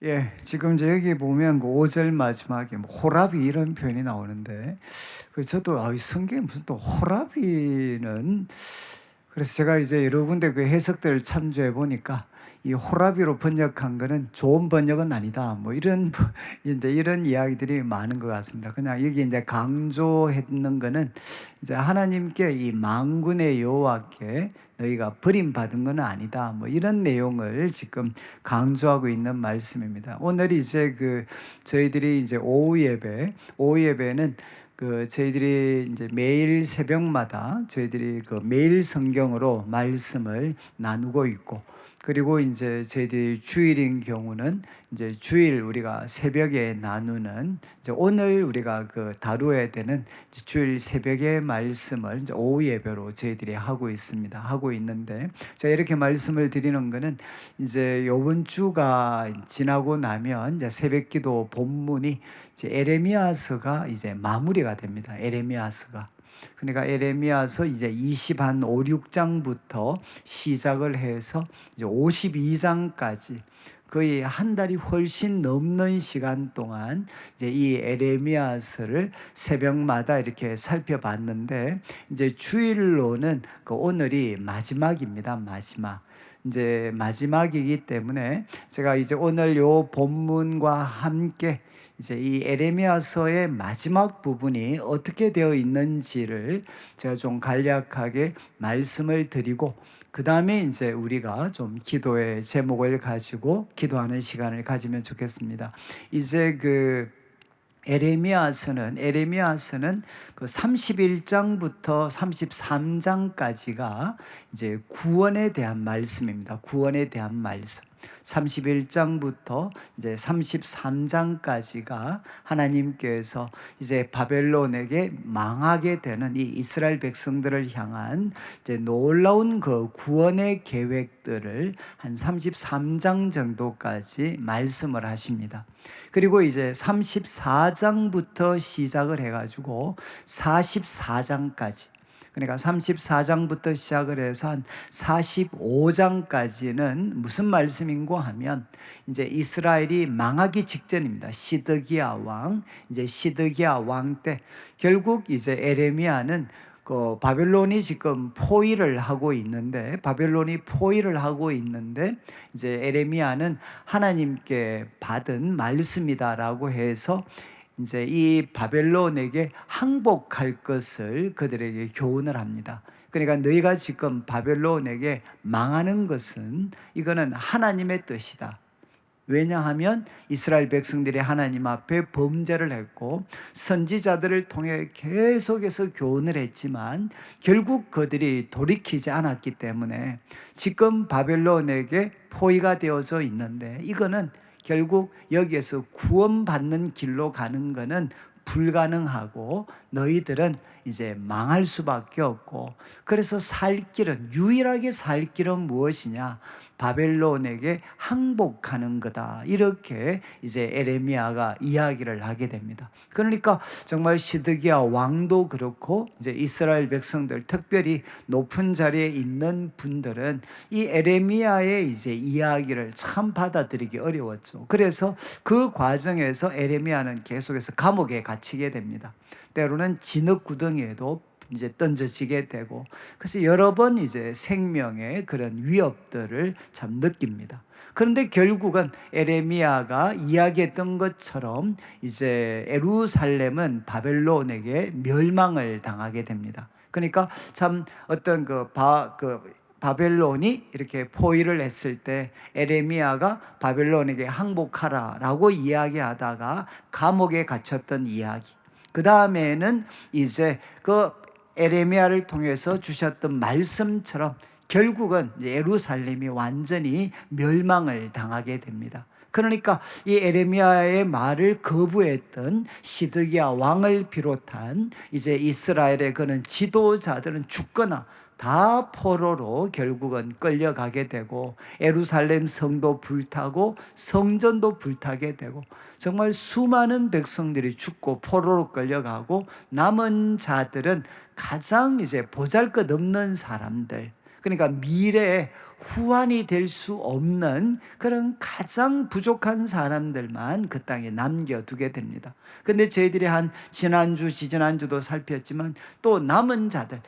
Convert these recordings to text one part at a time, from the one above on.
예, 지금 이제 여기 보면 그 5절 마지막에 뭐 호라비 이런 표현이 나오는데, 저도 이 성경에 무슨 또 호라비는, 그래서 제가 이제 여러 군데 그 해석들을 참조해 보니까 이 호라비로 번역한 거는 좋은 번역은 아니다, 뭐 이런 이제 이런 이야기들이 많은 것 같습니다. 그냥 여기 이제 강조했는 거는 이제 하나님께, 이 만군의 여호와께 너희가 버림받은 건 아니다, 뭐 이런 내용을 지금 강조하고 있는 말씀입니다. 오늘 이제 저희들이 이제 오후 예배는 저희들이 이제 매일 새벽마다 저희들이 매일 성경으로 말씀을 나누고 있고, 그리고 이제 저희들이 주일인 경우는 이제 주일 우리가 새벽에 나누는, 이제 오늘 우리가 다루어야 되는 주일 새벽의 말씀을 이제 오후 예배로 저희들이 하고 있는데, 제가 이렇게 말씀을 드리는 거는 이제 요번 주가 지나고 나면 이제 새벽기도 본문이 이제 에레미야서가 이제 마무리가 됩니다. 에레미야서가. 그러니까 에레미야서 이제 5, 6장부터 시작을 해서 이제 52장까지 거의 한 달이 훨씬 넘는 시간 동안 이제 이 에레미야서를 새벽마다 이렇게 살펴봤는데, 이제 주일로는 오늘이 마지막입니다. 이제 마지막이기 때문에 제가 이제 오늘 요 본문과 함께 이제 이 에레미야서의 마지막 부분이 어떻게 되어 있는지를 제가 좀 간략하게 말씀을 드리고, 그 다음에 이제 우리가 좀 기도의 제목을 가지고 기도하는 시간을 가지면 좋겠습니다. 이제 에레미야서는 31장부터 33장까지가 이제 구원에 대한 말씀입니다. 구원에 대한 말씀. 31장부터 이제 33장까지가 하나님께서 이제 바벨론에게 망하게 되는 이 이스라엘 백성들을 향한 이제 놀라운 구원의 계획들을 한 33장 정도까지 말씀을 하십니다. 그리고 이제 34장부터 시작을 해가지고 44장까지, 그러니까 34장부터 시작을 해서 한 45장까지는 무슨 말씀인고 하면, 이제 이스라엘이 망하기 직전입니다. 시드기야 왕 때 결국 이제 에레미야는 바벨론이 지금 포위를 하고 있는데, 이제 에레미야는 하나님께 받은 말씀이다라고 해서 이제 이 바벨론에게 항복할 것을 그들에게 교훈을 합니다. 그러니까 너희가 지금 바벨론에게 망하는 것은 이거는 하나님의 뜻이다. 왜냐하면 이스라엘 백성들이 하나님 앞에 범죄를 했고 선지자들을 통해 계속해서 교훈을 했지만 결국 그들이 돌이키지 않았기 때문에 지금 바벨론에게 포위가 되어져 있는데, 이거는 결국 여기에서 구원받는 길로 가는 것은 불가능하고 너희들은 이제 망할 수밖에 없고, 그래서 유일하게 살 길은 무엇이냐? 바벨론에게 항복하는 거다. 이렇게 이제 에레미야가 이야기를 하게 됩니다. 그러니까 정말 시드기야 왕도 그렇고 이제 이스라엘 백성들, 특별히 높은 자리에 있는 분들은 이 에레미야의 이제 이야기를 참 받아들이기 어려웠죠. 그래서 그 과정에서 에레미야는 계속해서 감옥에 갇히게 됩니다. 때로는 진흙구덩이에도 이제 던져지게 되고, 그래서 여러 번 이제 생명의 그런 위협들을 참 느낍니다. 그런데 결국은 에레미야가 이야기했던 것처럼 이제 예루살렘은 바벨론에게 멸망을 당하게 됩니다. 그러니까 참 어떤 바벨론이 이렇게 포위를 했을 때 에레미야가 바벨론에게 항복하라라고 이야기하다가 감옥에 갇혔던 이야기. 그 다음에는 이제 에레미야를 통해서 주셨던 말씀처럼 결국은 예루살렘이 완전히 멸망을 당하게 됩니다. 그러니까 이 에레미야의 말을 거부했던 시드기야 왕을 비롯한 이제 이스라엘의 그런 지도자들은 죽거나 다 포로로 결국은 끌려가게 되고, 예루살렘 성도 불타고 성전도 불타게 되고, 정말 수많은 백성들이 죽고 포로로 끌려가고, 남은 자들은 가장 이제 보잘것없는 사람들, 그러니까 미래에 후환이 될 수 없는 그런 가장 부족한 사람들만 그 땅에 남겨두게 됩니다. 근데 저희들이 지난주, 지지난주도 살폈지만 또 남은 자들,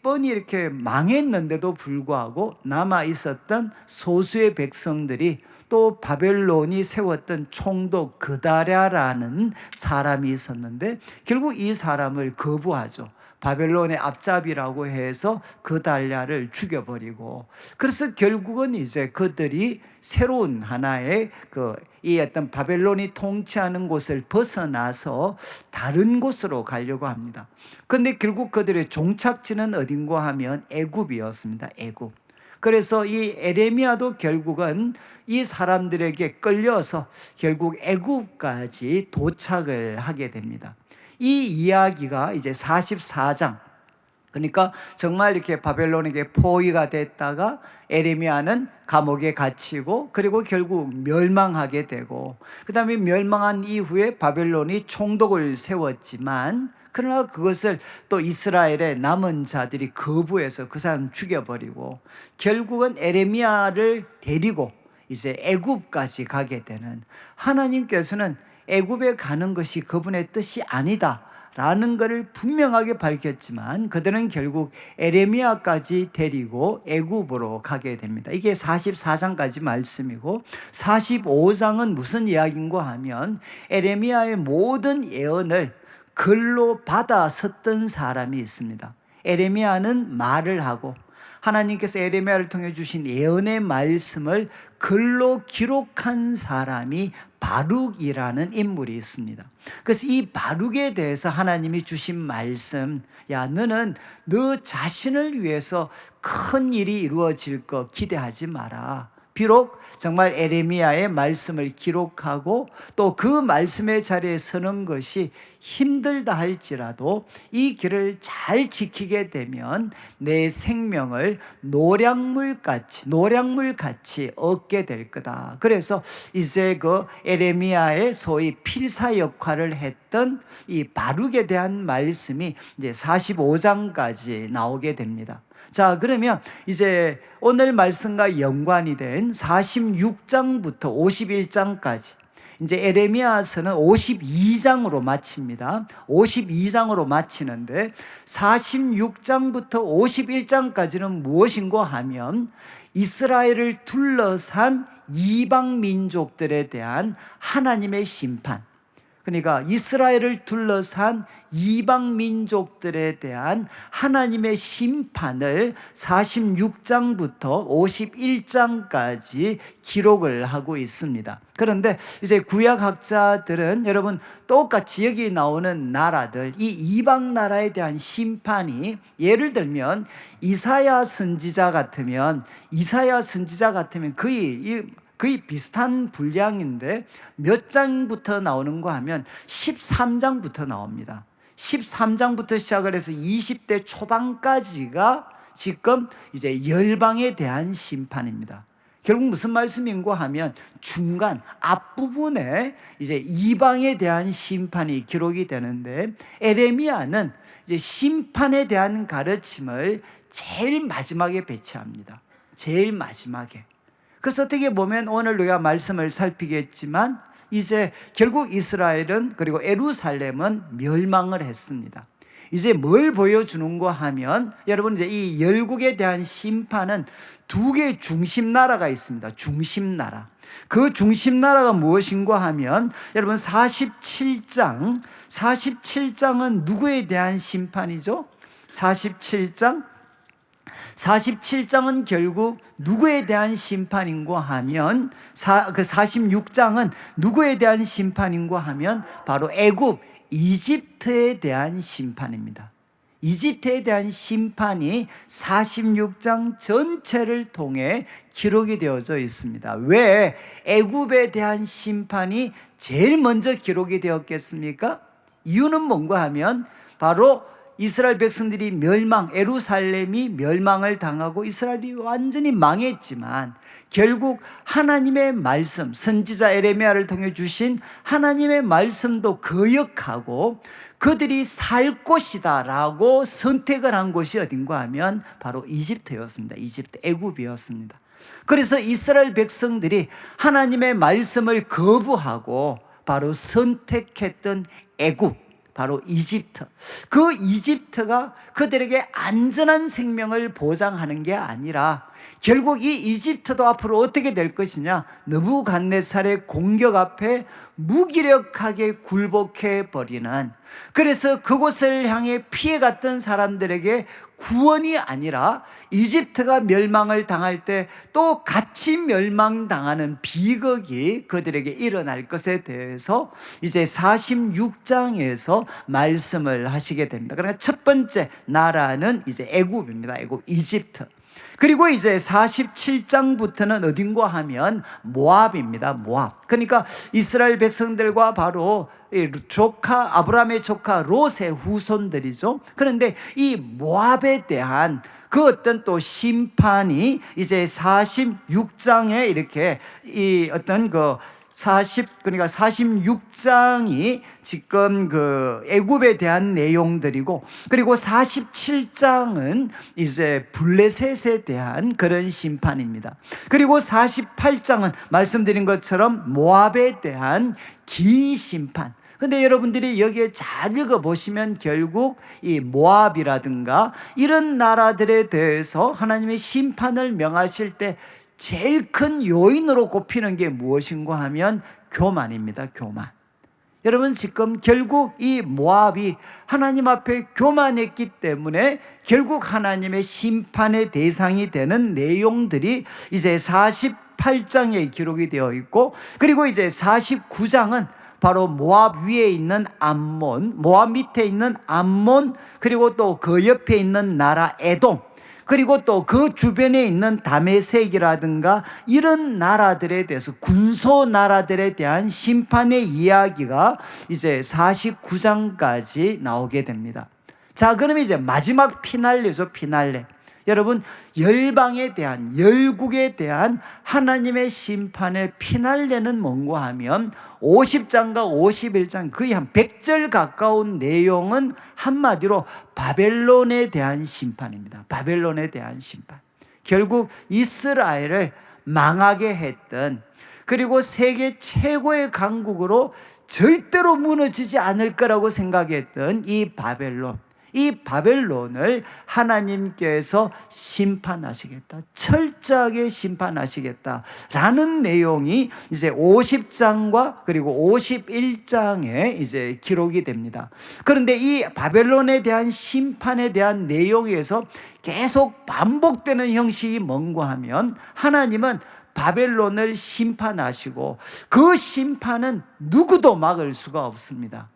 뻔히 이렇게 망했는데도 불구하고 남아 있었던 소수의 백성들이 또 바벨론이 세웠던 총독 그다랴라는 사람이 있었는데 결국 이 사람을 거부하죠. 바벨론의 앞잡이라고 해서 그달랴를 죽여버리고, 그래서 결국은 이제 그들이 새로운 하나의 이 어떤 바벨론이 통치하는 곳을 벗어나서 다른 곳으로 가려고 합니다. 그런데 결국 그들의 종착지는 어딘가 하면 애굽이었습니다. 애굽. 그래서 이 에레미야도 결국은 이 사람들에게 끌려서 결국 애굽까지 도착을 하게 됩니다. 이 이야기가 이제 44장, 그러니까 정말 이렇게 바벨론에게 포위가 됐다가 에레미야는 감옥에 갇히고 그리고 결국 멸망하게 되고, 그 다음에 멸망한 이후에 바벨론이 총독을 세웠지만 그러나 그것을 또 이스라엘의 남은 자들이 거부해서 그 사람 죽여버리고 결국은 에레미야를 데리고 이제 애굽까지 가게 되는, 하나님께서는 애굽에 가는 것이 그분의 뜻이 아니다 라는 것을 분명하게 밝혔지만 그들은 결국 에레미야까지 데리고 애굽으로 가게 됩니다. 이게 44장까지 말씀이고, 45장은 무슨 이야기인가 하면 에레미야의 모든 예언을 글로 받아 썼던 사람이 있습니다. 에레미야는 말을 하고 하나님께서 에레미야를 통해 주신 예언의 말씀을 글로 기록한 사람이 바룩이라는 인물이 있습니다. 그래서 이 바룩에 대해서 하나님이 주신 말씀, 야, 너는 너 자신을 위해서 큰 일이 이루어질 거 기대하지 마라. 비록 정말 에레미야의 말씀을 기록하고 또 그 말씀의 자리에 서는 것이 힘들다 할지라도 이 길을 잘 지키게 되면 내 생명을 노량물같이 얻게 될 거다. 그래서 이제 그 에레미야의 소위 필사 역할을 했던 이 바룩에 대한 말씀이 이제 45장까지 나오게 됩니다. 자, 그러면 이제 오늘 말씀과 연관이 된 46장부터 51장까지, 이제 에레미야서는 52장으로 마칩니다. 52장으로 마치는데 46장부터 51장까지는 무엇인가 하면 이스라엘을 둘러싼 이방 민족들에 대한 하나님의 심판, 그러니까 이스라엘을 둘러싼 이방 민족들에 대한 하나님의 심판을 46장부터 51장까지 기록을 하고 있습니다. 그런데 이제 구약학자들은 여러분 똑같이 여기 나오는 나라들, 이 이방 나라에 대한 심판이 예를 들면 이사야 선지자 같으면 거의 비슷한 분량인데 몇 장부터 나오는가 하면 13장부터 나옵니다. 13장부터 시작을 해서 20대 초반까지가 지금 이제 열방에 대한 심판입니다. 결국 무슨 말씀인가 하면 중간 앞부분에 이제 이방에 대한 심판이 기록이 되는데, 에레미야는 이제 심판에 대한 가르침을 제일 마지막에 배치합니다. 제일 마지막에. 그래서 어떻게 보면 오늘 우리가 말씀을 살피겠지만 이제 결국 이스라엘은, 그리고 예루살렘은 멸망을 했습니다. 이제 뭘 보여주는가 하면, 여러분 이제 이 열국에 대한 심판은 두 개의 중심 나라가 있습니다. 중심 나라. 그 중심 나라가 무엇인가 하면 여러분 47장은 누구에 대한 심판이죠? 47장은 결국 누구에 대한 심판인가 하면, 그 46장은 누구에 대한 심판인가 하면 바로 애굽, 이집트에 대한 심판입니다. 이집트에 대한 심판이 46장 전체를 통해 기록이 되어져 있습니다. 왜 애굽에 대한 심판이 제일 먼저 기록이 되었겠습니까? 이유는 뭔가 하면 바로 이스라엘 백성들이 예루살렘이 멸망을 당하고 이스라엘이 완전히 망했지만 결국 하나님의 말씀, 선지자 에레미야를 통해 주신 하나님의 말씀도 거역하고 그들이 살 곳이다 라고 선택을 한 곳이 어딘가 하면 바로 이집트였습니다. 이집트, 애굽이었습니다. 그래서 이스라엘 백성들이 하나님의 말씀을 거부하고 바로 선택했던 애굽, 바로 이집트. 그 이집트가 그들에게 안전한 생명을 보장하는 게 아니라 결국 이 이집트도 앞으로 어떻게 될 것이냐, 느부갓네살의 공격 앞에 무기력하게 굴복해 버리는, 그래서 그곳을 향해 피해갔던 사람들에게 구원이 아니라 이집트가 멸망을 당할 때 또 같이 멸망당하는 비극이 그들에게 일어날 것에 대해서 이제 46장에서 말씀을 하시게 됩니다. 그러니까 첫 번째 나라는 이제 애굽입니다. 애굽, 이집트. 그리고 이제 47장부터는 어딘가 하면 모압입니다. 모압. 그러니까 이스라엘 백성들과 바로 조카, 아브라함의 조카 롯의 후손들이죠. 그런데 이 모압에 대한 그 어떤 또 심판이 이제 46장에 이렇게 이 어떤 그러니까 46장이 지금 그 애굽에 대한 내용들이고, 그리고 47장은 이제 블레셋에 대한 그런 심판입니다. 그리고 48장은 말씀드린 것처럼 모압에 대한 긴 심판. 근데 여러분들이 여기에 잘 읽어보시면 결국 이 모압이라든가 이런 나라들에 대해서 하나님의 심판을 명하실 때 제일 큰 요인으로 꼽히는 게 무엇인가 하면 교만입니다. 교만. 여러분, 지금 결국 이 모압이 하나님 앞에 교만했기 때문에 결국 하나님의 심판의 대상이 되는 내용들이 이제 48장에 기록이 되어 있고, 그리고 이제 49장은 바로 모압 위에 있는 암몬, 모압 밑에 있는 암몬, 그리고 또 그 옆에 있는 나라 에돔, 그리고 또 그 주변에 있는 다메섹이라든가 이런 나라들에 대해서, 군소 나라들에 대한 심판의 이야기가 이제 49장까지 나오게 됩니다. 자, 그럼 이제 마지막 피날레죠. 피날레. 여러분, 열방에 대한, 열국에 대한 하나님의 심판의 피날레는 뭔가 하면 50장과 51장, 거의 한 100절 가까운 내용은 한마디로 바벨론에 대한 심판입니다. 바벨론에 대한 심판. 결국 이스라엘을 망하게 했던, 그리고 세계 최고의 강국으로 절대로 무너지지 않을 거라고 생각했던 이 바벨론, 이 바벨론을 하나님께서 심판하시겠다, 철저하게 심판하시겠다라는 내용이 이제 50장과 그리고 51장에 이제 기록이 됩니다. 그런데 이 바벨론에 대한 심판에 대한 내용에서 계속 반복되는 형식이 뭔가 하면, 하나님은 바벨론을 심판하시고 그 심판은 누구도 막을 수가 없습니다.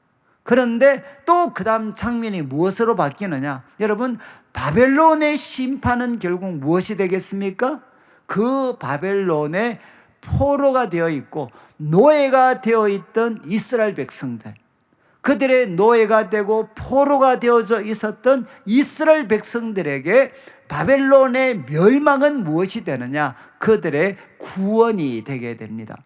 그런데 또 그 다음 장면이 무엇으로 바뀌느냐? 여러분, 바벨론의 심판은 결국 무엇이 되겠습니까? 그 바벨론의 포로가 되어 있고 노예가 되어 있던 이스라엘 백성들, 그들의 노예가 되고 포로가 되어져 있었던 이스라엘 백성들에게 바벨론의 멸망은 무엇이 되느냐? 그들의 구원이 되게 됩니다.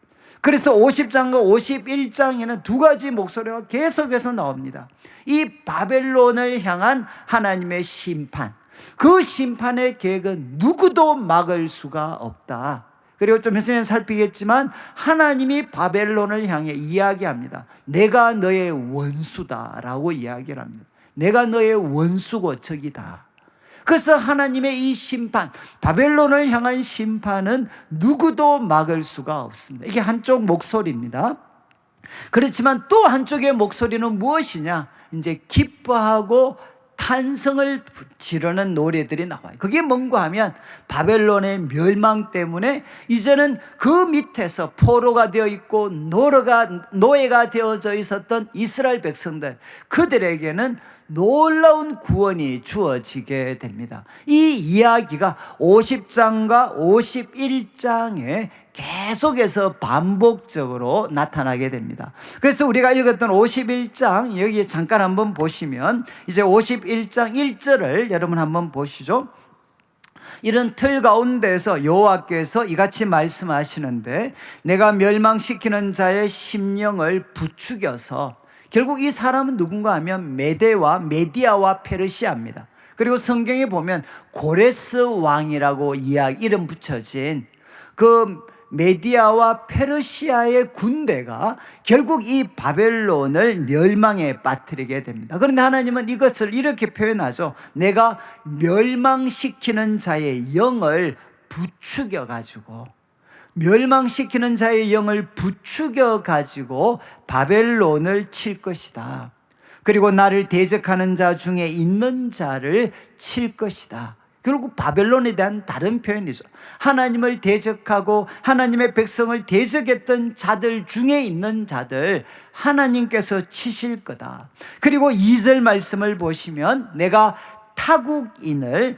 그래서 50장과 51장에는 두 가지 목소리가 계속해서 나옵니다. 이 바벨론을 향한 하나님의 심판, 그 심판의 계획은 누구도 막을 수가 없다. 그리고 좀 있으면 살피겠지만 하나님이 바벨론을 향해 이야기합니다. 내가 너의 원수다 라고 이야기를 합니다. 내가 너의 원수고 적이다. 그래서 하나님의 이 심판, 바벨론을 향한 심판은 누구도 막을 수가 없습니다. 이게 한쪽 목소리입니다. 그렇지만 또 한쪽의 목소리는 무엇이냐? 이제 기뻐하고 탄성을 지르는 노래들이 나와요. 그게 뭔가 하면 바벨론의 멸망 때문에 이제는 그 밑에서 포로가 되어 있고 노예가 되어져 있었던 이스라엘 백성들, 그들에게는 놀라운 구원이 주어지게 됩니다. 이 이야기가 50장과 51장에 계속해서 반복적으로 나타나게 됩니다. 그래서 우리가 읽었던 51장 여기 잠깐 한번 보시면, 이제 51장 1절을 여러분 한번 보시죠. 이런 틀 가운데서 여호와께서 이같이 말씀하시는데, 내가 멸망시키는 자의 심령을 부추겨서, 결국 이 사람은 누군가 하면 메디아와 페르시아입니다. 그리고 성경에 보면 고레스 왕이라고 이름 붙여진 그 메디아와 페르시아의 군대가 결국 이 바벨론을 멸망에 빠뜨리게 됩니다. 그런데 하나님은 이것을 이렇게 표현하죠. 내가 멸망시키는 자의 영을 부추겨가지고, 멸망시키는 자의 영을 부추겨가지고 바벨론을 칠 것이다. 그리고 나를 대적하는 자 중에 있는 자를 칠 것이다. 결국 바벨론에 대한 다른 표현이죠. 하나님을 대적하고 하나님의 백성을 대적했던 자들 중에 있는 자들 하나님께서 치실 거다. 그리고 2절 말씀을 보시면 내가 타국인을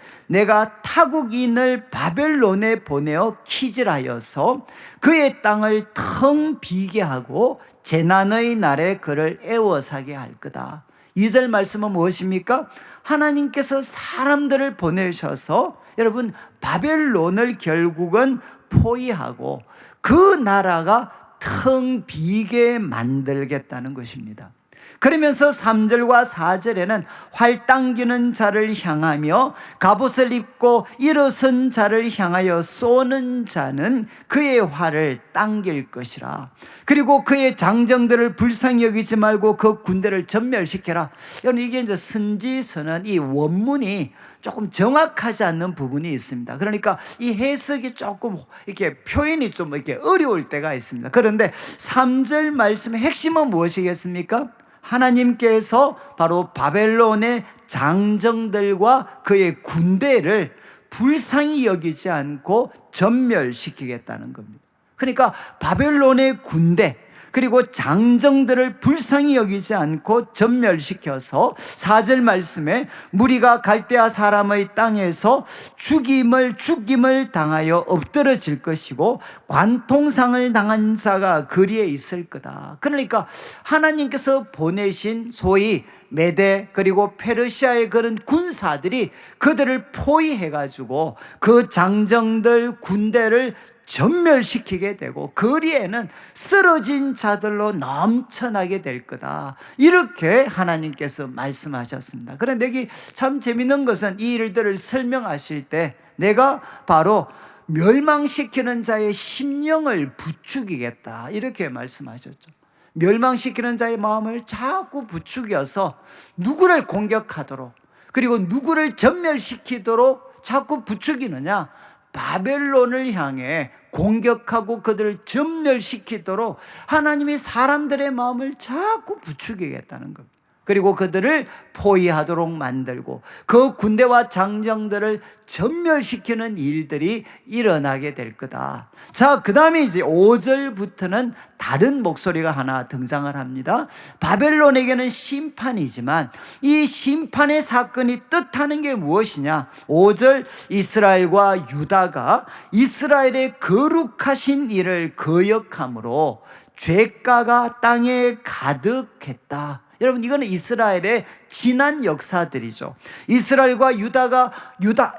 바벨론에 보내어 키질하여서 그의 땅을 텅 비게 하고 재난의 날에 그를 애워사게 할 거다. 2절 말씀은 무엇입니까? 하나님께서 사람들을 보내셔서 여러분 바벨론을 결국은 포위하고 그 나라가 텅 비게 만들겠다는 것입니다. 그러면서 3절과 4절에는 활 당기는 자를 향하며 갑옷을 입고 일어선 자를 향하여 쏘는 자는 그의 활을 당길 것이라. 그리고 그의 장정들을 불쌍히 여기지 말고 그 군대를 전멸시켜라. 여러분, 이게 이제 선지서는 이 원문이 조금 정확하지 않는 부분이 있습니다. 그러니까 이 해석이 조금 이렇게 표현이 좀 이렇게 어려울 때가 있습니다. 그런데 3절 말씀의 핵심은 무엇이겠습니까? 하나님께서 바로 바벨론의 장정들과 그의 군대를 불쌍히 여기지 않고 전멸시키겠다는 겁니다. 그러니까 바벨론의 군대 그리고 장정들을 불쌍히 여기지 않고 전멸시켜서 4절 말씀에 무리가 갈대아 사람의 땅에서 죽임을 당하여 엎드러질 것이고 관통상을 당한 자가 거리에 있을 거다. 그러니까 하나님께서 보내신 소위 메대 그리고 페르시아의 그런 군사들이 그들을 포위해가지고 그 장정들 군대를 전멸시키게 되고 거리에는 쓰러진 자들로 넘쳐나게 될 거다. 이렇게 하나님께서 말씀하셨습니다. 그런데 여기 참 재밌는 것은 이 일들을 설명하실 때 내가 바로 멸망시키는 자의 심령을 부추기겠다 이렇게 말씀하셨죠. 멸망시키는 자의 마음을 자꾸 부추겨서 누구를 공격하도록 그리고 누구를 전멸시키도록 자꾸 부추기느냐? 바벨론을 향해 공격하고 그들을 전멸시키도록 하나님이 사람들의 마음을 자꾸 부추기겠다는 겁니다. 그리고 그들을 포위하도록 만들고 그 군대와 장정들을 전멸시키는 일들이 일어나게 될 거다. 자, 그 다음에 이제 5절부터는 다른 목소리가 하나 등장을 합니다. 바벨론에게는 심판이지만 이 심판의 사건이 뜻하는 게 무엇이냐? 5절 이스라엘과 유다가 이스라엘의 거룩하신 일을 거역함으로 죄가가 땅에 가득했다. 여러분, 이거는 이스라엘의 지난 역사들이죠. 이스라엘과 유다가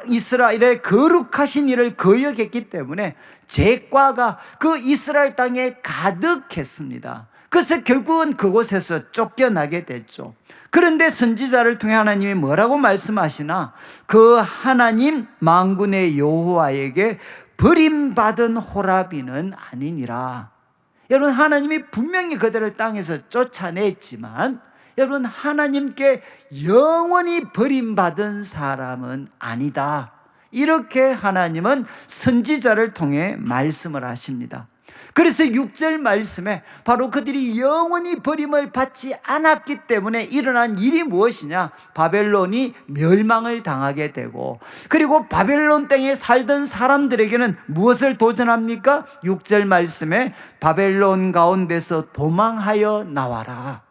이스라엘의 거룩하신 일을 거역했기 때문에 죄과가 그 이스라엘 땅에 가득했습니다. 그래서 결국은 그곳에서 쫓겨나게 됐죠. 그런데 선지자를 통해 하나님이 뭐라고 말씀하시나? 그 하나님 만군의 여호와에게 버림받은 호라비는 아니니라. 여러분, 하나님이 분명히 그들을 땅에서 쫓아냈지만 여러분, 하나님께 영원히 버림받은 사람은 아니다. 이렇게 하나님은 선지자를 통해 말씀을 하십니다. 그래서 6절 말씀에 바로 그들이 영원히 버림을 받지 않았기 때문에 일어난 일이 무엇이냐? 바벨론이 멸망을 당하게 되고 그리고 바벨론 땅에 살던 사람들에게는 무엇을 도전합니까? 6절 말씀에 바벨론 가운데서 도망하여 나와라.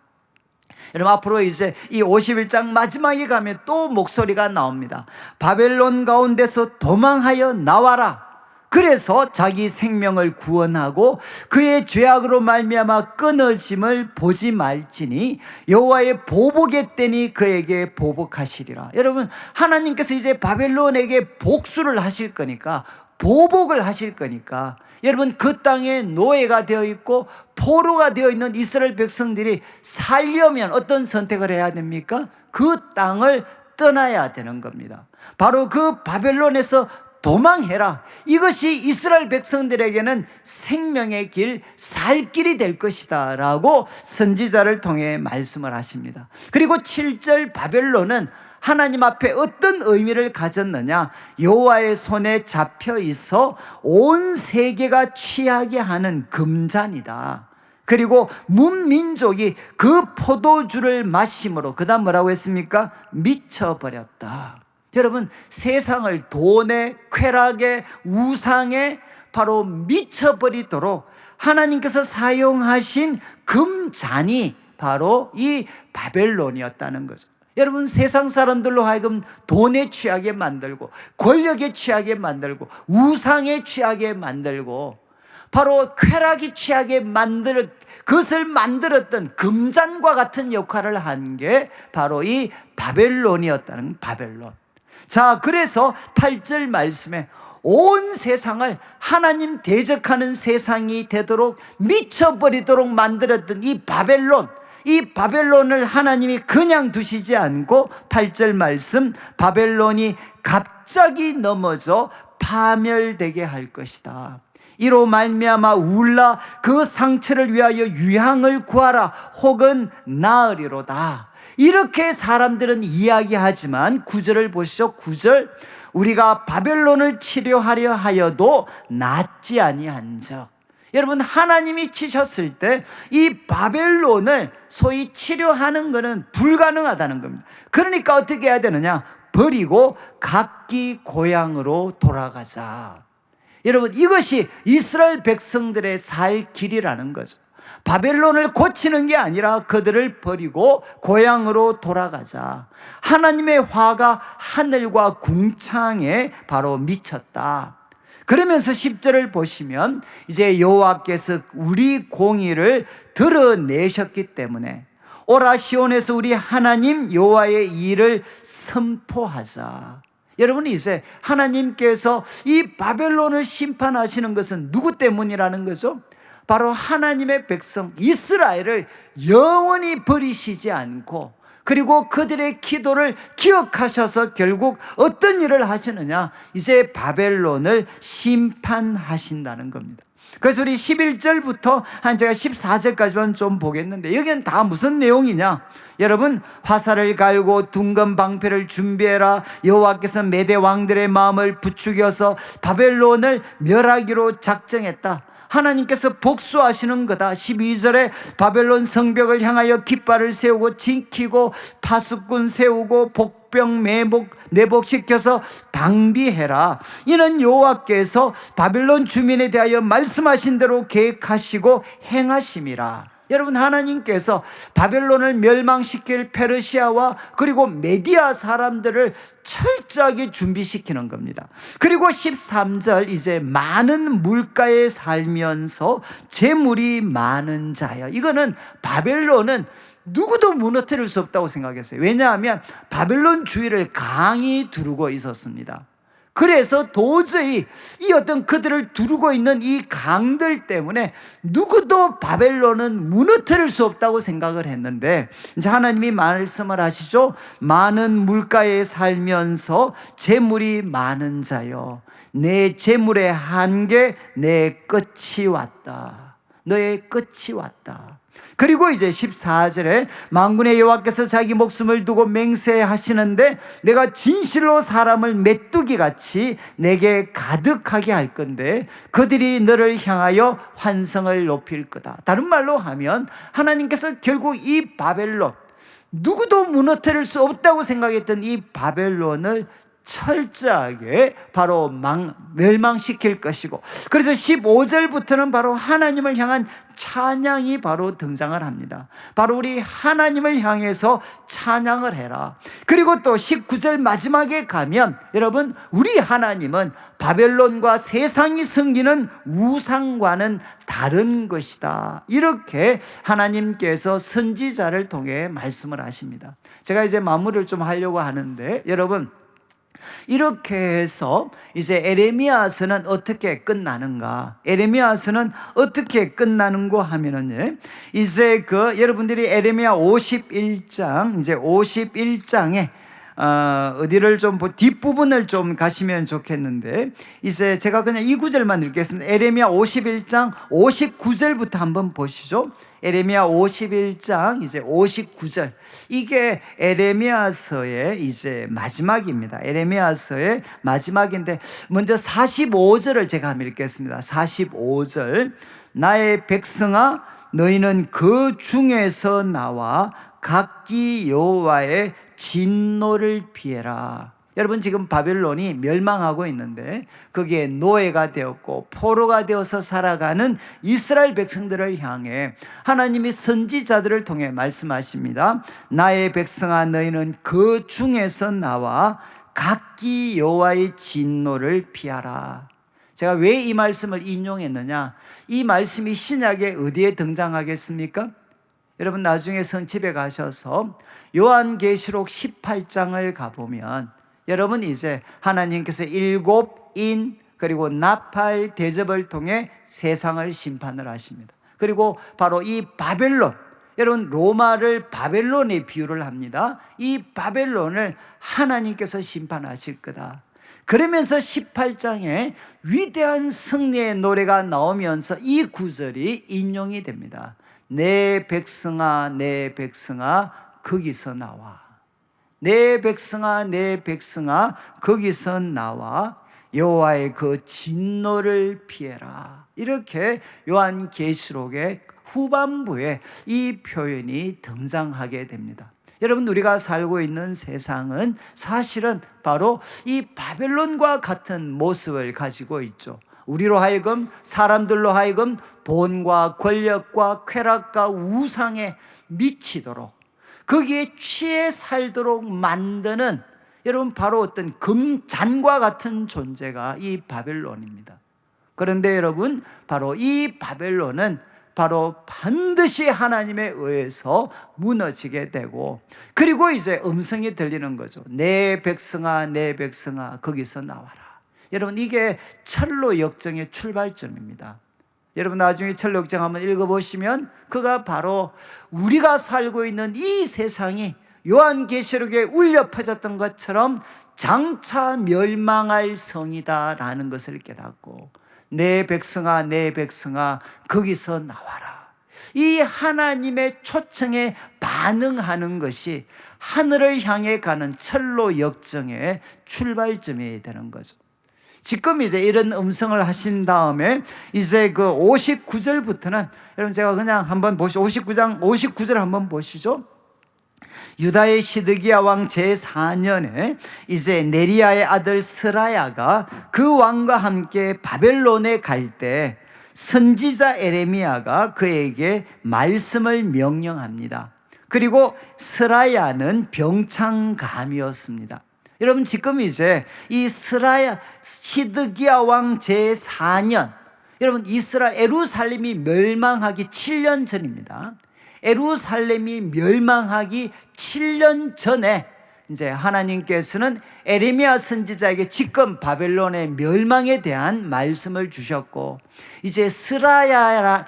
여러분, 앞으로 이제 이 51장 마지막에 가면 또 목소리가 나옵니다. 바벨론 가운데서 도망하여 나와라. 그래서 자기 생명을 구원하고 그의 죄악으로 말미암아 끊어짐을 보지 말지니 여호와의 보복의 때니 그에게 보복하시리라. 여러분, 하나님께서 이제 바벨론에게 복수를 하실 거니까, 보복을 하실 거니까, 여러분, 그 땅에 노예가 되어 있고 포로가 되어 있는 이스라엘 백성들이 살려면 어떤 선택을 해야 됩니까? 그 땅을 떠나야 되는 겁니다. 바로 그 바벨론에서 도망해라. 이것이 이스라엘 백성들에게는 생명의 길, 살 길이 될 것이다 라고 선지자를 통해 말씀을 하십니다. 그리고 7절 바벨론은 하나님 앞에 어떤 의미를 가졌느냐? 여호와의 손에 잡혀 있어 온 세계가 취하게 하는 금잔이다. 그리고 문민족이 그 포도주를 마심으로, 그 다음 뭐라고 했습니까? 미쳐버렸다. 여러분, 세상을 돈에, 쾌락에, 우상에 바로 미쳐버리도록 하나님께서 사용하신 금잔이 바로 이 바벨론이었다는 거죠. 여러분, 세상 사람들로 하여금 돈에 취하게 만들고 권력에 취하게 만들고 우상에 취하게 만들고 바로 쾌락에 취하게 그것을 만들었던 금잔과 같은 역할을 한 게 바로 이 바벨론이었다는, 바벨론. 자, 그래서 8절 말씀에 온 세상을 하나님 대적하는 세상이 되도록 미쳐버리도록 만들었던 이 바벨론, 이 바벨론을 하나님이 그냥 두시지 않고 8절 말씀, 바벨론이 갑자기 넘어져 파멸되게 할 것이다. 이로 말미암아 울라, 그 상처를 위하여 유향을 구하라, 혹은 나으리로다. 이렇게 사람들은 이야기하지만 9절을 보시죠. 9절, 우리가 바벨론을 치료하려 하여도 낫지 아니한즉. 여러분, 하나님이 치셨을 때 이 바벨론을 소위 치료하는 것은 불가능하다는 겁니다. 그러니까 어떻게 해야 되느냐? 버리고 각기 고향으로 돌아가자. 여러분, 이것이 이스라엘 백성들의 살 길이라는 거죠. 바벨론을 고치는 게 아니라 그들을 버리고 고향으로 돌아가자. 하나님의 화가 하늘과 궁창에 바로 미쳤다. 그러면서 10절을 보시면 이제 여호와께서 우리 공의를 드러내셨기 때문에 오라 시온에서 우리 하나님 여호와의 일을 선포하자. 여러분, 이제 하나님께서 이 바벨론을 심판하시는 것은 누구 때문이라는 거죠? 바로 하나님의 백성 이스라엘을 영원히 버리시지 않고, 그리고 그들의 기도를 기억하셔서 결국 어떤 일을 하시느냐? 이제 바벨론을 심판하신다는 겁니다. 그래서 우리 11절부터 한 제가 14절까지만 좀 보겠는데, 여기는 다 무슨 내용이냐? 여러분, 화살을 갈고 둥근 방패를 준비해라. 여호와께서 메대 왕들의 마음을 부추겨서 바벨론을 멸하기로 작정했다. 하나님께서 복수하시는 거다. 12절에 바벨론 성벽을 향하여 깃발을 세우고 지키고 파수꾼 세우고 복병 매복시켜서 방비해라. 이는 여호와께서 바벨론 주민에 대하여 말씀하신 대로 계획하시고 행하심이라. 여러분, 하나님께서 바벨론을 멸망시킬 페르시아와 그리고 메디아 사람들을 철저하게 준비시키는 겁니다. 그리고 13절, 이제 많은 물가에 살면서 재물이 많은 자여. 이거는 바벨론은 누구도 무너뜨릴 수 없다고 생각했어요. 왜냐하면 바벨론 주위를 강이 두르고 있었습니다. 그래서 도저히 이 어떤 그들을 두르고 있는 이 강들 때문에 누구도 바벨론은 무너뜨릴 수 없다고 생각을 했는데, 이제 하나님이 말씀을 하시죠. 많은 물가에 살면서 재물이 많은 자여, 내 재물의 한계, 내 끝이 왔다. 너의 끝이 왔다. 그리고 이제 14절에 만군의 여호와께서 자기 목숨을 두고 맹세하시는데 내가 진실로 사람을 메뚜기같이 내게 가득하게 할 건데 그들이 너를 향하여 환성을 높일 거다. 다른 말로 하면 하나님께서 결국 이 바벨론, 누구도 무너뜨릴 수 없다고 생각했던 이 바벨론을 철저하게 바로 멸망시킬 것이고, 그래서 15절부터는 바로 하나님을 향한 찬양이 바로 등장을 합니다. 바로 우리 하나님을 향해서 찬양을 해라. 그리고 또 19절 마지막에 가면 여러분, 우리 하나님은 바벨론과 세상이 섬기는 우상과는 다른 것이다, 이렇게 하나님께서 선지자를 통해 말씀을 하십니다. 제가 이제 마무리를 좀 하려고 하는데, 여러분, 이렇게 해서 이제 에레미야서는 어떻게 끝나는가? 에레미야서는 어떻게 끝나는가 하면은, 이제 여러분들이 에레미야 51장, 이제 51장에 어디를 좀 뒷부분을 좀 가시면 좋겠는데, 이제 제가 그냥 이 구절만 읽겠습니다. 에레미야 51장 59절부터 한번 보시죠. 에레미야 51장 이제 59절. 이게 에레미야서의 이제 마지막입니다. 에레미야서의 마지막인데, 먼저 45절을 제가 한번 읽겠습니다. 45절. 나의 백성아, 너희는 그 중에서 나와 각기 여호와의 진노를 피해라. 여러분, 지금 바벨론이 멸망하고 있는데 거기에 노예가 되었고 포로가 되어서 살아가는 이스라엘 백성들을 향해 하나님이 선지자들을 통해 말씀하십니다. 나의 백성아, 너희는 그 중에서 나와 각기 여호와의 진노를 피하라. 제가 왜 이 말씀을 인용했느냐? 이 말씀이 신약에 어디에 등장하겠습니까? 여러분, 나중에 성집에 가셔서 요한계시록 18장을 가보면 여러분, 이제 하나님께서 7인 그리고 나팔 대접을 통해 세상을 심판을 하십니다. 그리고 바로 이 바벨론, 여러분, 로마를 바벨론에 비유를 합니다. 이 바벨론을 하나님께서 심판하실 거다. 그러면서 18장에 위대한 승리의 노래가 나오면서 이 구절이 인용이 됩니다. 내 백성아, 내 백성아, 거기서 나와. 내 백성아, 내 백성아, 거기서 나와 여호와의 그 진노를 피해라. 이렇게 요한계시록의 후반부에 이 표현이 등장하게 됩니다. 여러분, 우리가 살고 있는 세상은 사실은 바로 이 바벨론과 같은 모습을 가지고 있죠. 우리로 하여금, 사람들로 하여금 돈과 권력과 쾌락과 우상에 미치도록, 거기에 취해 살도록 만드는, 여러분, 바로 어떤 금잔과 같은 존재가 이 바벨론입니다. 그런데 여러분, 바로 이 바벨론은 바로 반드시 하나님에 의해서 무너지게 되고, 그리고 이제 음성이 들리는 거죠. 내 백성아, 내 백성아, 거기서 나와라. 여러분, 이게 철로 역정의 출발점입니다. 여러분, 나중에 철로 역정 한번 읽어보시면 그가 바로 우리가 살고 있는 이 세상이 요한계시록에 울려 퍼졌던 것처럼 장차 멸망할 성이다라는 것을 깨닫고, 내 백성아, 내 백성아, 거기서 나와라. 이 하나님의 초청에 반응하는 것이 하늘을 향해 가는 철로 역정의 출발점이 되는 거죠. 지금 이제 이런 음성을 하신 다음에 이제 그 59절부터는, 여러분, 제가 그냥 한번 보시죠. 59장 59절 한번 보시죠. 유다의 시드기야 왕 제4년에 이제 네리야의 아들 스라야가 그 왕과 함께 바벨론에 갈 때 선지자 에레미야가 그에게 말씀을 명령합니다. 그리고 스라야는 병창감이었습니다. 여러분, 지금 이제 이 시드기야 왕 제4년, 여러분, 이스라엘 예루살렘이 멸망하기 7년 전입니다. 예루살렘이 멸망하기 7년 전에 이제 하나님께서는 에레미야 선지자에게 지금 바벨론의 멸망에 대한 말씀을 주셨고, 이제 스라야라는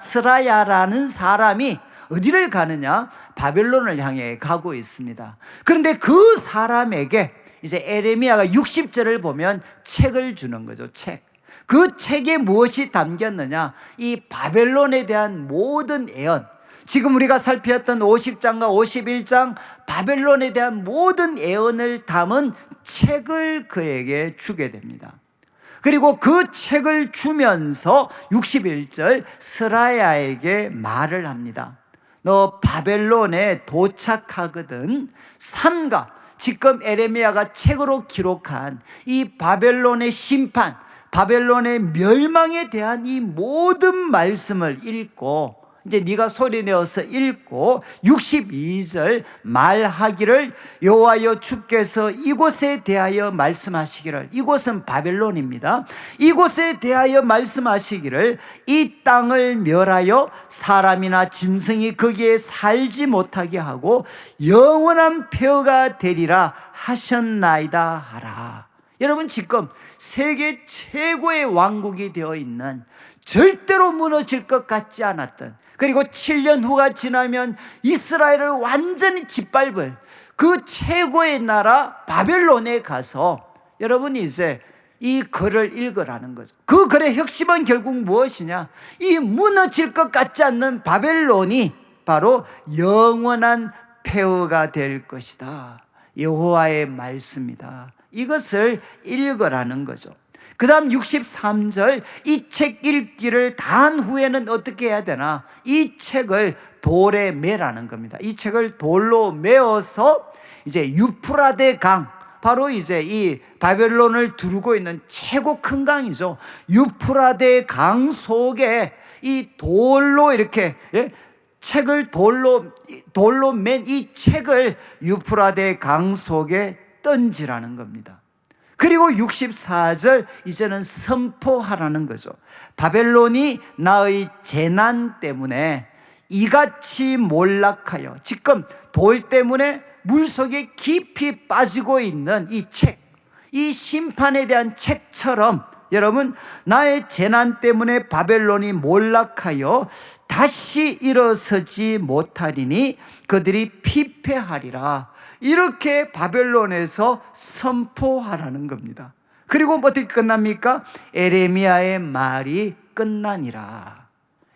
사람이 어디를 가느냐? 바벨론을 향해 가고 있습니다. 그런데 그 사람에게 이제 에레미야가 60절을 보면 책을 주는 거죠. 책. 그 책에 무엇이 담겼느냐? 이 바벨론에 대한 모든 예언, 지금 우리가 살폈던 50장과 51장 바벨론에 대한 모든 예언을 담은 책을 그에게 주게 됩니다. 그리고 그 책을 주면서 61절 스라야에게 말을 합니다. 너 바벨론에 도착하거든 삼가, 지금 에레미야가 책으로 기록한 이 바벨론의 심판, 바벨론의 멸망에 대한 이 모든 말씀을 읽고, 이제 네가 소리내어서 읽고 62절 말하기를 여호와여 주께서 이곳에 대하여 말씀하시기를, 이곳은 바벨론입니다. 이곳에 대하여 말씀하시기를 이 땅을 멸하여 사람이나 짐승이 거기에 살지 못하게 하고 영원한 폐허가 되리라 하셨나이다 하라. 여러분, 지금 세계 최고의 왕국이 되어 있는, 절대로 무너질 것 같지 않았던, 그리고 7년 후가 지나면 이스라엘을 완전히 짓밟을 그 최고의 나라 바벨론에 가서 여러분이 이제 이 글을 읽으라는 거죠. 그 글의 핵심은 결국 무엇이냐? 이 무너질 것 같지 않는 바벨론이 바로 영원한 폐허가 될 것이다. 여호와의 말씀이다. 이것을 읽으라는 거죠. 그 다음 63절, 이 책 읽기를 다 한 후에는 어떻게 해야 되나? 이 책을 돌에 매라는 겁니다. 이 책을 돌로 메어서 이제 유프라데 강, 바로 이제 이 바벨론을 두르고 있는 최고 큰 강이죠. 유프라데 강 속에 이 돌로 이렇게, 책을 돌로 맨 이 책을 유프라데 강 속에 던지라는 겁니다. 그리고 64절, 이제는 선포하라는 거죠. 바벨론이 나의 재난 때문에 이같이 몰락하여, 지금 돌 때문에 물속에 깊이 빠지고 있는 이 책, 이 심판에 대한 책처럼 여러분, 나의 재난 때문에 바벨론이 몰락하여 다시 일어서지 못하리니 그들이 피폐하리라. 이렇게 바벨론에서 선포하라는 겁니다. 그리고 어떻게 끝납니까? 에레미야의 말이 끝나니라.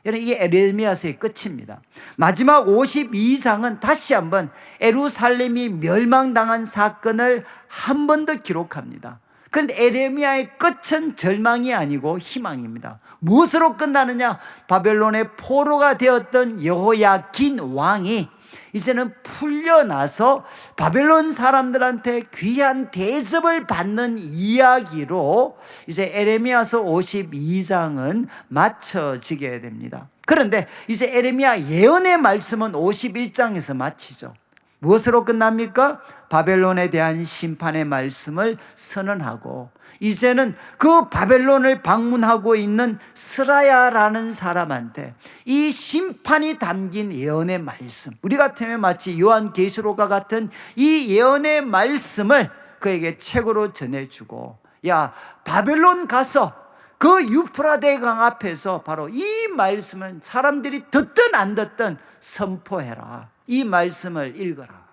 이게 에레미야서의 끝입니다. 마지막 52장은 다시 한번 예루살렘이 멸망당한 사건을 한 번 더 기록합니다. 그런데 에레미야의 끝은 절망이 아니고 희망입니다. 무엇으로 끝나느냐? 바벨론의 포로가 되었던 여호야긴 왕이 이제는 풀려나서 바벨론 사람들한테 귀한 대접을 받는 이야기로 이제 에레미야서 52장은 마쳐지게 됩니다. 그런데 이제 에레미야 예언의 말씀은 51장에서 마치죠. 무엇으로 끝납니까? 바벨론에 대한 심판의 말씀을 선언하고, 이제는 그 바벨론을 방문하고 있는 스라야라는 사람한테 이 심판이 담긴 예언의 말씀, 우리 같으면 마치 요한계시록과 같은 이 예언의 말씀을 그에게 책으로 전해주고, 야, 바벨론 가서 그 유프라데 강 앞에서 바로 이 말씀을 사람들이 듣든 안 듣든 선포해라. 이 말씀을 읽어라.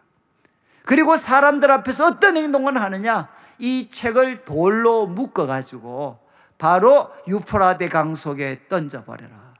그리고 사람들 앞에서 어떤 행동을 하느냐? 이 책을 돌로 묶어가지고 바로 유프라데 강 속에 던져버려라.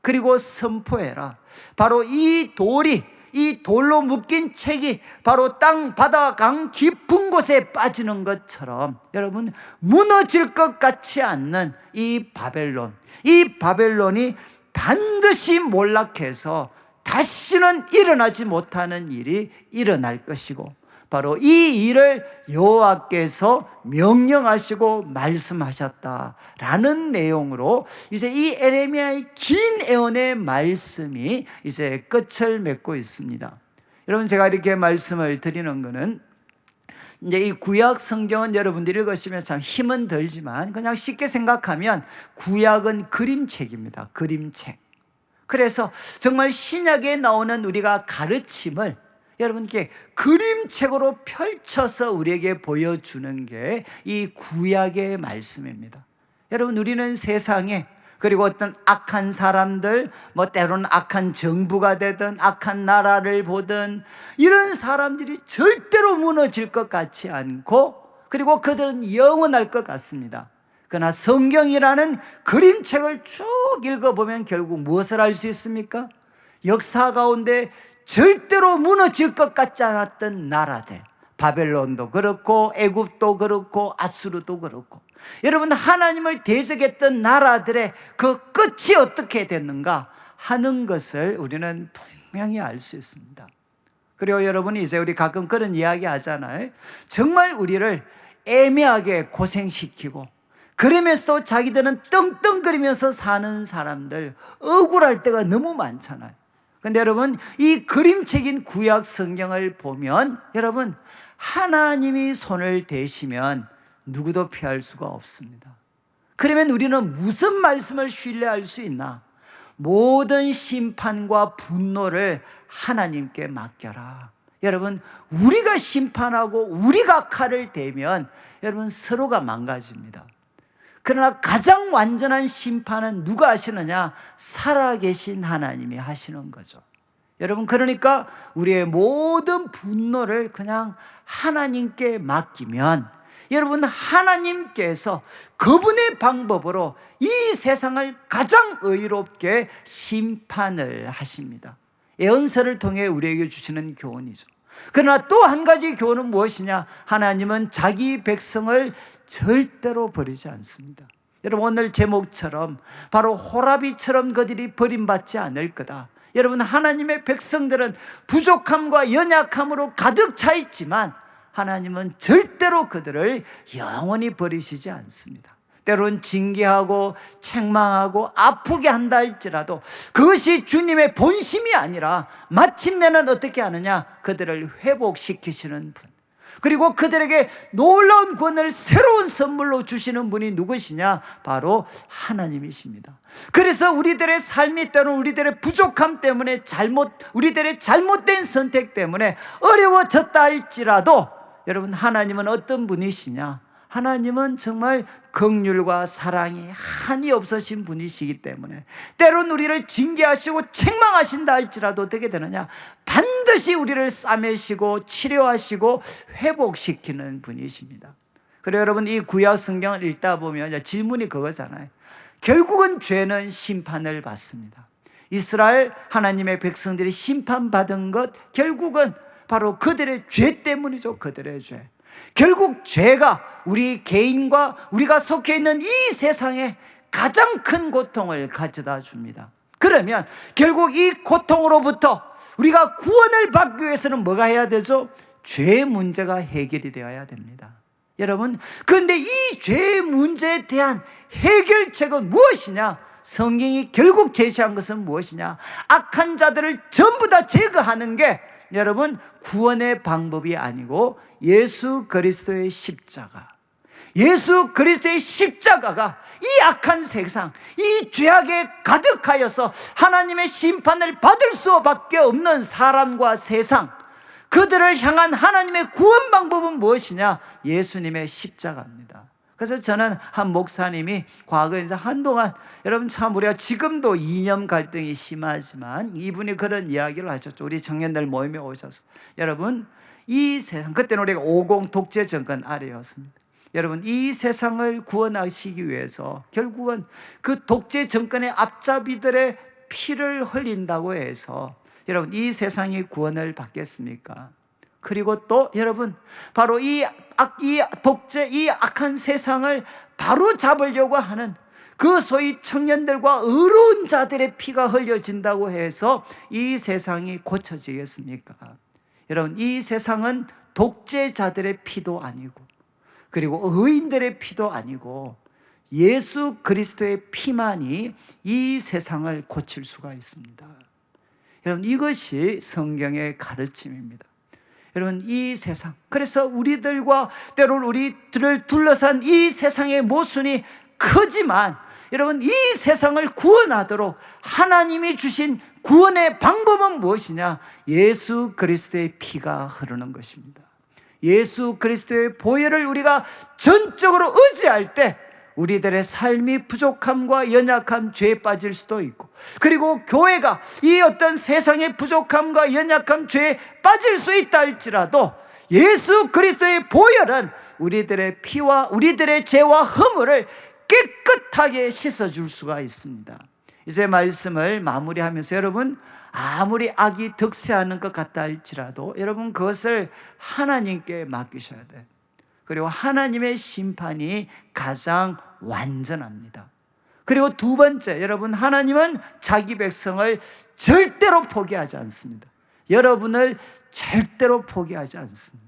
그리고 선포해라. 바로 이 돌이, 이 돌로 묶인 책이 바로 땅, 바다, 강 깊은 곳에 빠지는 것처럼 여러분, 무너질 것 같지 않는 이 바벨론, 이 바벨론이 반드시 몰락해서 다시는 일어나지 못하는 일이 일어날 것이고, 바로 이 일을 여호와께서 명령하시고 말씀하셨다라는 내용으로 이제 이 에레미야의 긴 예언의 말씀이 이제 끝을 맺고 있습니다. 여러분, 제가 이렇게 말씀을 드리는 것은 이제 이 구약 성경은 여러분들이 읽으시면 참 힘은 들지만 그냥 쉽게 생각하면 구약은 그림책입니다. 그림책. 그래서 정말 신약에 나오는 우리가 가르침을 여러분께 그림책으로 펼쳐서 우리에게 보여주는 게 이 구약의 말씀입니다. 여러분, 우리는 세상에, 그리고 어떤 악한 사람들, 때로는 악한 정부가 되든 악한 나라를 보든 이런 사람들이 절대로 무너질 것 같지 않고, 그리고 그들은 영원할 것 같습니다. 그러나 성경이라는 그림책을 쭉 읽어보면 결국 무엇을 알 수 있습니까? 역사 가운데 절대로 무너질 것 같지 않았던 나라들, 바벨론도 그렇고 애굽도 그렇고 아수르도 그렇고, 여러분, 하나님을 대적했던 나라들의 그 끝이 어떻게 됐는가 하는 것을 우리는 분명히 알 수 있습니다. 그리고 여러분이 이제 우리 가끔 그런 이야기 하잖아요. 정말 우리를 애매하게 고생시키고 그러면서도 자기들은 떵떵거리면서 사는 사람들, 억울할 때가 너무 많잖아요. 근데 여러분, 이 그림책인 구약 성경을 보면 여러분, 하나님이 손을 대시면 누구도 피할 수가 없습니다. 그러면 우리는 무슨 말씀을 신뢰할 수 있나? 모든 심판과 분노를 하나님께 맡겨라. 여러분, 우리가 심판하고 우리가 칼을 대면 여러분, 서로가 망가집니다. 그러나 가장 완전한 심판은 누가 하시느냐? 살아계신 하나님이 하시는 거죠. 여러분, 그러니까 우리의 모든 분노를 그냥 하나님께 맡기면 여러분, 하나님께서 그분의 방법으로 이 세상을 가장 의롭게 심판을 하십니다. 예언서를 통해 우리에게 주시는 교훈이죠. 그러나 또 한 가지 교훈은 무엇이냐? 하나님은 자기 백성을 절대로 버리지 않습니다. 여러분, 오늘 제목처럼 바로 호라비처럼 그들이 버림받지 않을 거다. 여러분, 하나님의 백성들은 부족함과 연약함으로 가득 차 있지만 하나님은 절대로 그들을 영원히 버리시지 않습니다. 때로는 징계하고 책망하고 아프게 한다 할지라도 그것이 주님의 본심이 아니라 마침내는 어떻게 하느냐? 그들을 회복시키시는 분, 그리고 그들에게 놀라운 구원을 새로운 선물로 주시는 분이 누구시냐? 바로 하나님이십니다. 그래서 우리들의 삶이 때로는 우리들의 부족함 때문에 우리들의 잘못된 선택 때문에 어려워졌다 할지라도 여러분, 하나님은 어떤 분이시냐? 하나님은 정말 긍휼과 사랑이 한이 없으신 분이시기 때문에 때로는 우리를 징계하시고 책망하신다 할지라도 어떻게 되느냐? 반드시 우리를 싸매시고 치료하시고 회복시키는 분이십니다. 그리고 여러분, 이 구약 성경을 읽다 보면 질문이 그거잖아요. 결국은 죄는 심판을 받습니다. 이스라엘 하나님의 백성들이 심판받은 것, 결국은 바로 그들의 죄 때문이죠. 그들의 죄. 결국 죄가 우리 개인과 우리가 속해 있는 이 세상에 가장 큰 고통을 가져다 줍니다. 그러면 결국 이 고통으로부터 우리가 구원을 받기 위해서는 뭐가 해야 되죠? 죄 문제가 해결이 되어야 됩니다. 여러분, 그런데 이 죄 문제에 대한 해결책은 무엇이냐? 성경이 결국 제시한 것은 무엇이냐? 악한 자들을 전부 다 제거하는 게 여러분, 구원의 방법이 아니고 예수 그리스도의 십자가, 예수 그리스도의 십자가가 이 악한 세상, 이 죄악에 가득하여서 하나님의 심판을 받을 수밖에 없는 사람과 세상, 그들을 향한 하나님의 구원 방법은 무엇이냐? 예수님의 십자가입니다. 그래서 저는 한 목사님이 과거에 한동안, 여러분 참 우리가 지금도 이념 갈등이 심하지만 이분이 그런 이야기를 하셨죠. 우리 청년들 모임에 오셔서, 여러분 이 세상, 그때는 우리가 50 독재 정권 아래였습니다. 여러분, 이 세상을 구원하시기 위해서 결국은 그 독재 정권의 앞잡이들의 피를 흘린다고 해서 여러분, 이 세상이 구원을 받겠습니까? 그리고 또 여러분, 바로 이 독재, 이 악한 세상을 바로 잡으려고 하는 그 소위 청년들과 의로운 자들의 피가 흘려진다고 해서 이 세상이 고쳐지겠습니까? 여러분, 이 세상은 독재자들의 피도 아니고, 그리고 의인들의 피도 아니고 예수 그리스도의 피만이 이 세상을 고칠 수가 있습니다. 여러분, 이것이 성경의 가르침입니다. 여러분, 이 세상, 그래서 우리들과 때로는 우리들을 둘러싼 이 세상의 모순이 크지만 여러분, 이 세상을 구원하도록 하나님이 주신 구원의 방법은 무엇이냐? 예수 그리스도의 피가 흐르는 것입니다. 예수 그리스도의 보혈을 우리가 전적으로 의지할 때 우리들의 삶이 부족함과 연약함, 죄에 빠질 수도 있고, 그리고 교회가 이 어떤 세상의 부족함과 연약함, 죄에 빠질 수 있다 할지라도 예수 그리스도의 보혈은 우리들의 피와 우리들의 죄와 허물을 깨끗하게 씻어줄 수가 있습니다. 이제 말씀을 마무리하면서 여러분, 아무리 악이 득세하는 것 같다 할지라도 여러분, 그것을 하나님께 맡기셔야 돼요. 그리고 하나님의 심판이 가장 완전합니다. 그리고 두 번째, 여러분, 하나님은 자기 백성을 절대로 포기하지 않습니다. 여러분을 절대로 포기하지 않습니다.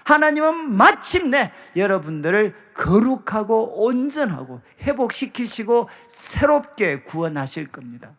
하나님은 마침내 여러분들을 거룩하고 온전하고 회복시키시고 새롭게 구원하실 겁니다.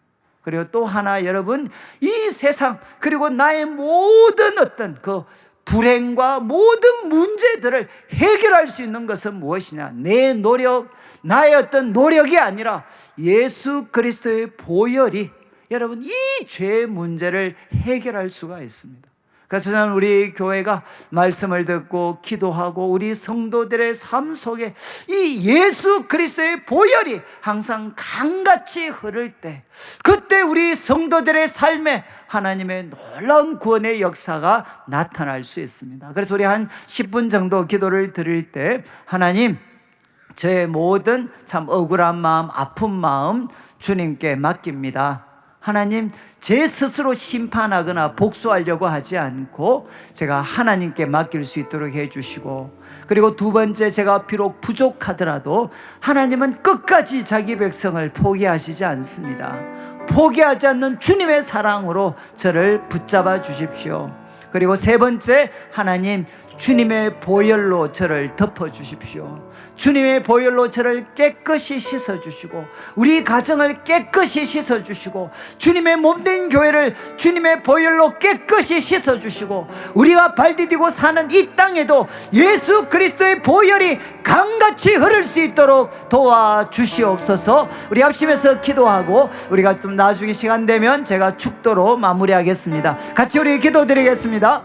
그리고 또 하나, 여러분, 이 세상 그리고 나의 모든 어떤 그 불행과 모든 문제들을 해결할 수 있는 것은 무엇이냐? 내 노력, 나의 어떤 노력이 아니라 예수 그리스도의 보혈이 여러분 이 죄의 문제를 해결할 수가 있습니다. 그래서 저는 우리 교회가 말씀을 듣고 기도하고 우리 성도들의 삶 속에 이 예수 그리스도의 보혈이 항상 강같이 흐를 때, 그때 우리 성도들의 삶에 하나님의 놀라운 구원의 역사가 나타날 수 있습니다. 그래서 우리 한 10분 정도 기도를 드릴 때, 하나님, 저의 모든 참 억울한 마음, 아픈 마음 주님께 맡깁니다. 하나님, 제 스스로 심판하거나 복수하려고 하지 않고 제가 하나님께 맡길 수 있도록 해주시고, 그리고 두 번째, 제가 비록 부족하더라도 하나님은 끝까지 자기 백성을 포기하시지 않습니다. 포기하지 않는 주님의 사랑으로 저를 붙잡아 주십시오. 그리고 세 번째, 하나님, 주님의 보혈로 저를 덮어 주십시오. 주님의 보혈로 저를 깨끗이 씻어주시고 우리 가정을 깨끗이 씻어주시고 주님의 몸된 교회를 주님의 보혈로 깨끗이 씻어주시고 우리가 발디디고 사는 이 땅에도 예수 그리스도의 보혈이 강같이 흐를 수 있도록 도와주시옵소서. 우리 합심해서 기도하고 우리가 좀 나중에 시간 되면 제가 축도로 마무리하겠습니다. 같이 우리 기도드리겠습니다.